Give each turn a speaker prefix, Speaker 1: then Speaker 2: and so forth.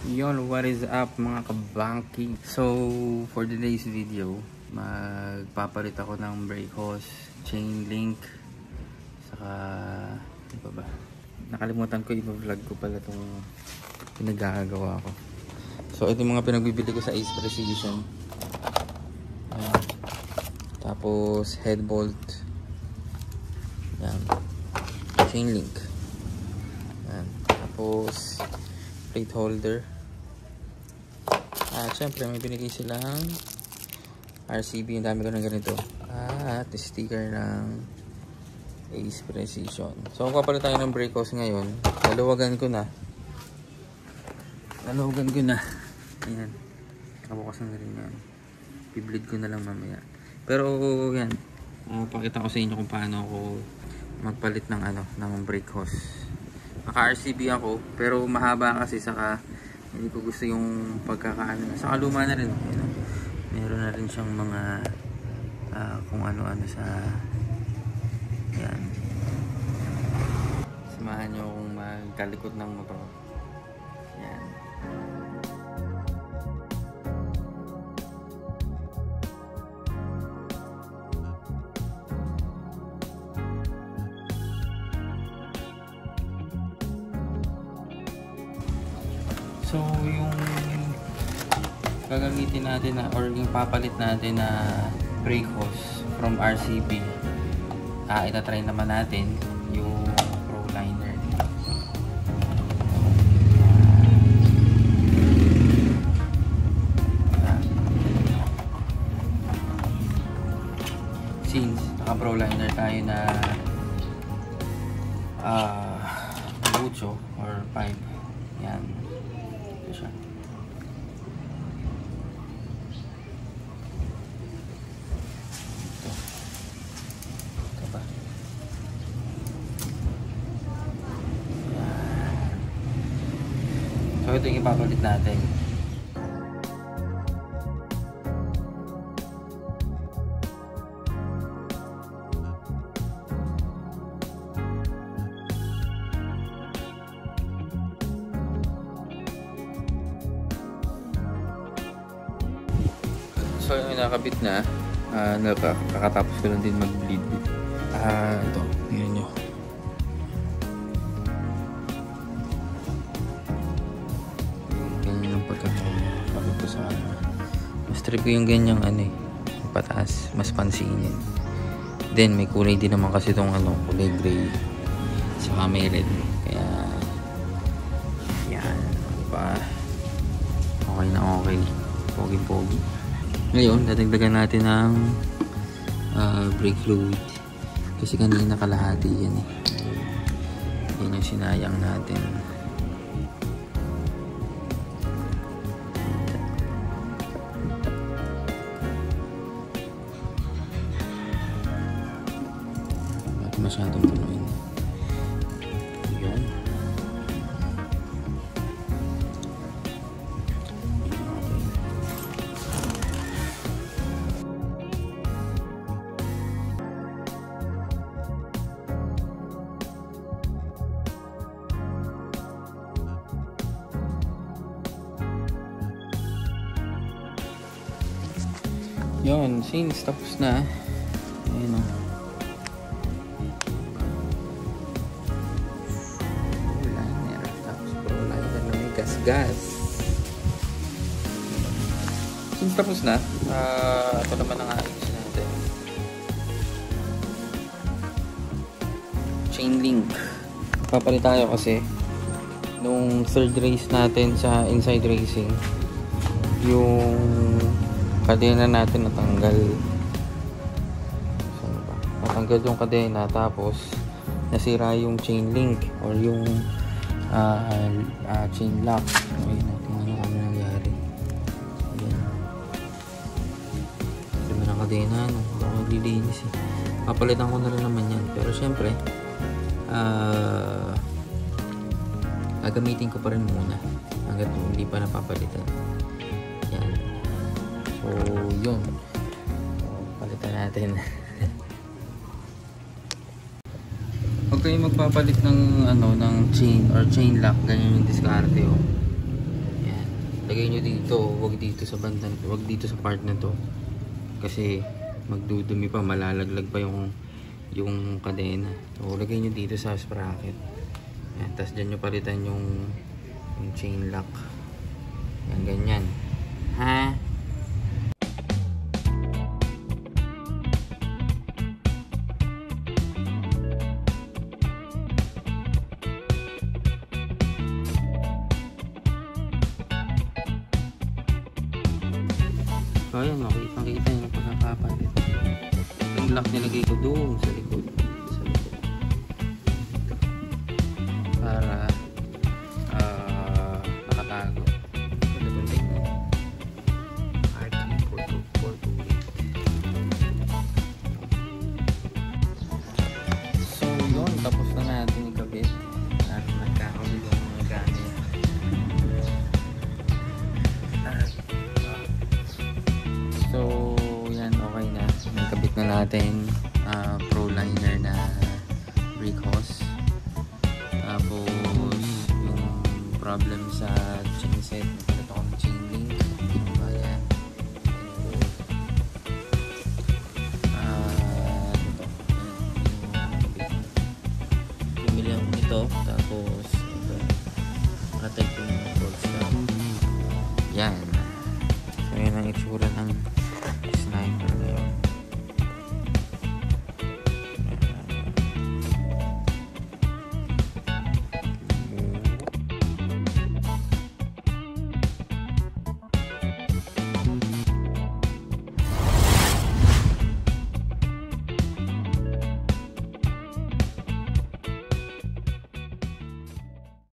Speaker 1: Yon, what is up mga kabangking? So, for today's video, magpapalit ako ng brake hose, chain link, saka, ano pa ba? Nakalimutan ko, i-vlog ko pala itong pinagkakagawa ko. So, ito yung mga pinagbibili ko sa Ace Precision. Ayan. Tapos, head bolt. Ayan. Chain link. Ayan. Tapos, plate holder. At syempre may binigay silang RCB, ang dami ko ng ganito. At sticker ng Ace Precision. So magpapalit tayo ng brake hose ngayon. Laluwagan ko na. Ayan. Nakabukas na rin yan. I-bleed ko na lang mamaya. Pero yan, pakita ko sa inyo kung paano ako magpalit ng ng brake hose. Naka RCB ako, pero mahaba kasi, saka hindi ko gusto yung pagkakaano. Saka luma na rin. Meron na rin siyang mga kung ano-ano sa yan. Samahan nyo akong magkalikot ng motor. Yan. So yung gagamitin natin or yung papalit natin na brake hose from RCB, itatry naman natin yung ProLiner. Since naka ProLiner tayo na Bucho or 5, yan. Siya. Ito ba? So ito yung ipapalit natin. So yung nakabit na, kakatapos ko lang din mag-bleed. Ito, tingnan nyo. Ganyan ang pagkakapagod ko sa mas trip ko yung ganyang pataas, mas pansinin. Then may kulay din naman kasi itong kulay gray, saka may red. Kaya yan, diba? Okay na okay, pogi-pogi. Ngayon, dadagdagan natin ng brake fluid. Kasi kanina kalahati yan Yan yung sinayang natin. Bakit masyadong punuin? Yan. Yun, since tapos na, ayun o. ProLiner, tapos ProLiner na may gas-gas. Since tapos na, ito naman ang ayusin natin. Chain link. Papalit tayo kasi nung third race natin sa inside racing, yung kadena natin natanggal. So, natanggal yung kadena, tapos nasira yung chain link or yung chain lock. Ayun natin ano nangyari. Ayan. Dami ng kadena, baka maglilinis papalitan ko na rin naman yan, pero syempre gagamitin ko pa rin muna hanggang hindi pa napapalitan. Yan. So yun, palitan natin. Huwag kayong magpapalit ng ng chain or chain lock, ganyan yung diskarte. Yan. lagay nyo dito, wag dito sa banda, wag dito sa part na to. Kasi magdudumi pa, malalaglag pa yung kadena. So lagay nyo dito sa sprocket. Yan, tapos dyan nyo palitan yung chain lock. Yan, ganyan. Ha? So ayan, makikita nyo yung pagkakapalit. Yung lock nilagay ko doon sa likod. Para nakatago. Ito itong technique. RT4248. So yun, tapos na natin ikabit. At nagkakabili ng mga gamit. So yan, okay na. Nakabit na natin pro liner na brake hose. Tapos yung problem sa chain set